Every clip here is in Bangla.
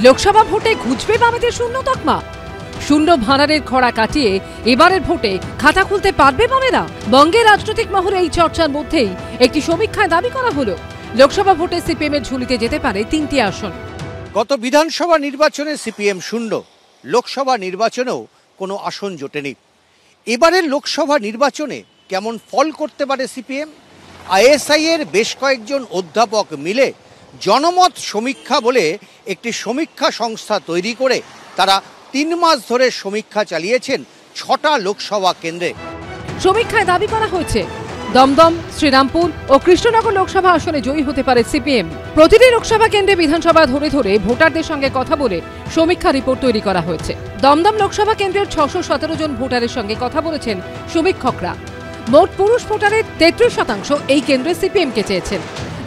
লোকসভা ভোটে ঘুচবে বামেদের শূন্য তকমা। শূন্য ভাড়ারের খরা কাটিয়ে এবারের ভোটে খাতা খুলতে পারবে বামেরা। বঙ্গের রাজনৈতিক মহলে এই চর্চার মধ্যেই একটি সমীক্ষায় দাবি করা হলো লোকসভা ভোটে সিপিএম এর ঝুলিতে যেতে পারে 3টি আসন। গত বিধানসভা নির্বাচনে সিপিএম শূন্য, লোকসভা নির্বাচনেও কোনো আসন জোটেনি। এবারের লোকসভা নির্বাচনে কেমন ফল করতে পারে সিপিএম? আইএসআই এর বেশ কয়েকজন অধ্যাপক মিলে জনমত সমীক্ষা বলে একটি সমীক্ষা সংস্থা তৈরি করে তারা 3 মাস ধরে সমীক্ষা চালিয়েছেন 6টা লোকসভা কেন্দ্রে। সমীক্ষায় দাবি করা হয়েছে দমদম, শ্রীরামপুর ও কৃষ্ণনগর লোকসভা আসনে জয়ী হতে পারে সিপিএম। প্রতিটি লোকসভা কেন্দ্রে বিধানসভা ধরে ধরে ভোটারদের সঙ্গে কথা বলে সমীক্ষা রিপোর্ট তৈরি করা হয়েছে। দমদম লোকসভা কেন্দ্রের 617 জন ভোটারের সঙ্গে কথা বলেছেন সমীক্ষকরা। মোট পুরুষ ভোটারের 33% এই কেন্দ্রে সিপিএমকে চেয়েছেন,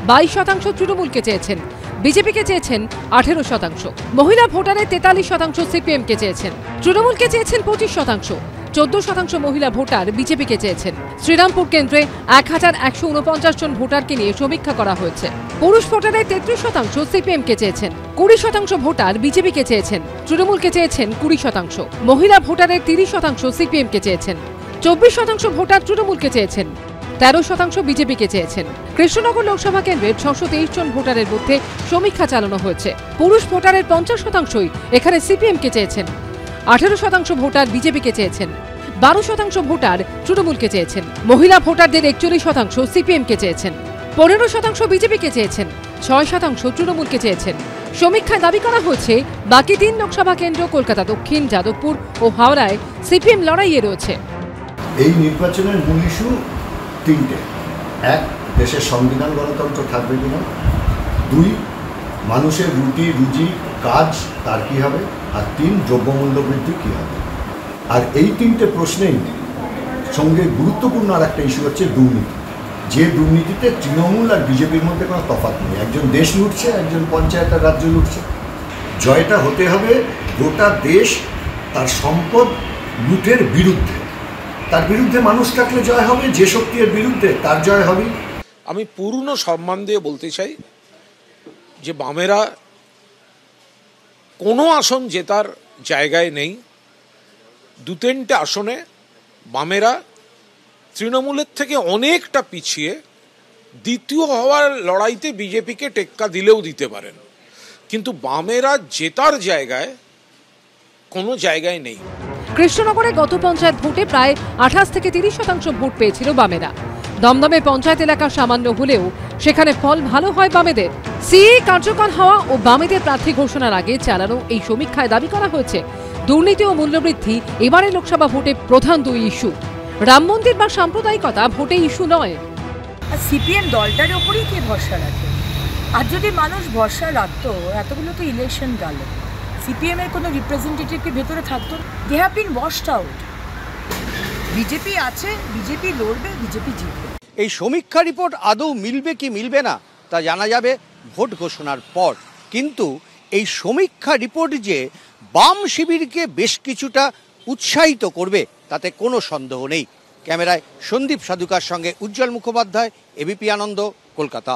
22% তৃণমূলকে চেয়েছেন, বিজেপিকে চেয়েছেন 18%, মহিলা ভোটারের 43% সিপিএমকে চেয়েছেন, তৃণমূলকে চেয়েছেন 25%, 14% মহিলা ভোটার বিজেপিকে চেয়েছেন। শ্রীরামপুর কেন্দ্রে 1149 জন ভোটারকে নিয়ে সমীক্ষা করা হয়েছে। পুরুষ ভোটারের 33% সিপিএমকে চেয়েছেন, 20% ভোটার বিজেপিকে চেয়েছেন, তৃণমূলকে চেয়েছেন 20%, মহিলা ভোটারের 30% সিপিএমকে চেয়েছেন, 24% ভোটার তৃণমূলকে চেয়েছেন, 13% বিজেপিকে চেয়েছেন। কৃষ্ণনগর লোকসভা কেন্দ্রের 623 জন ভোটারের মধ্যে সমীক্ষা চালানো হয়েছে। পুরুষ ভোটারের 50%ই এখানে সিপিএমকে চেয়েছেন, 18% ভোটার বিজেপিকে চেয়েছেন, 12% ভোটার তৃণমূলকে চেয়েছেন, মহিলা ভোটারদের 41% সিপিএমকে চেয়েছেন, 15% বিজেপিকে চেয়েছেন, 6% তৃণমূলকে চেয়েছেন। সমীক্ষায় দাবি করা হয়েছে বাকি 3 লোকসভা কেন্দ্র কলকাতা দক্ষিণ, যাদবপুর ও হাওড়ায় সিপিএম লড়াইয়ে রয়েছে। এই নির্বাচনের মূল ইস্যু 3টে। 1, দেশের সংবিধান গণতন্ত্র থাকবে কিনা। 2, মানুষের রুটি রুজি কাজ তার কী হবে। আর 3, দ্রব্যমূল্য বৃদ্ধি কী হবে। আর এই 3টে প্রশ্নেই সঙ্গে গুরুত্বপূর্ণ আর একটা ইস্যু হচ্ছে দুর্নীতি। যে দুর্নীতিতে তৃণমূল আর বিজেপির মধ্যে কোনো তফাৎ নেই। একজন দেশ লুটছে, একজন পঞ্চায়েত আর রাজ্য লুটছে। জয়টা হতে হবে গোটা দেশ তার সম্পদ লুটের বিরুদ্ধে। তার বিরুদ্ধে মানুষ থাকলে জয় হবে, যে শক্তির বিরুদ্ধে তার জয় হবে। আমি পূর্ণ সম্মান দিয়ে বলতে চাই যে বামেরা কোনো আসন জেতার জায়গায় নেই। 2-3টে আসনে বামেরা তৃণমূলের থেকে অনেকটা পিছিয়ে দ্বিতীয় হওয়ার লড়াইতে বিজেপিকে টেক্কা দিলেও দিতে পারেন, কিন্তু বামেরা জেতার জায়গায় কোনো জায়গায় নেই। কৃষ্ণনগরে গত পঞ্চায়েত ভোটে প্রায় 28 থেকে 30% ভোট পেয়েছিল বামেরা। দমদমে পঞ্চায়েত এলাকা সামান্য হলেও সেখানে ফল ভালো হয় বামেদের। সিএ কার্যকর হওয়া ও বামেদের প্রার্থী ঘোষণার আগে চালানো এই সমীক্ষায় দাবি করা হয়েছে দুর্নীতি ও মূল্যবৃদ্ধি এবারে লোকসভা ভোটে প্রধান 2 ইস্যু। রাম মন্দির বা সাম্প্রদায়িকতা ভোটে ইস্যু নয়। সিপিএম দলটার ওপরই কে ভরসা রাখে? আর যদি মানুষ ভরসা রাখতো, এতগুলো তো ইলেকশন গেল, সিপিএম এর কোনো রিপ্রেজেন্টেটিভকে ভেতরে থাকতো? They have been washed out. BJP আছে, বিজেপি লড়বে, বিজেপি জিতবে। এই সমীক্ষা রিপোর্ট আদৌ মিলবে কি মিলবে না তা জানা যাবে ভোট ঘোষণার পর। কিন্তু এই সমীক্ষা রিপোর্ট যে বাম শিবিরকে বেশ কিছুটা উৎসাহিত করবে তাতে কোনো সন্দেহ নেই। ক্যামেরায় সন্দীপ সাধুকার সঙ্গে উজ্জ্বল মুখোপাধ্যায়, এবিপি আনন্দ, কলকাতা।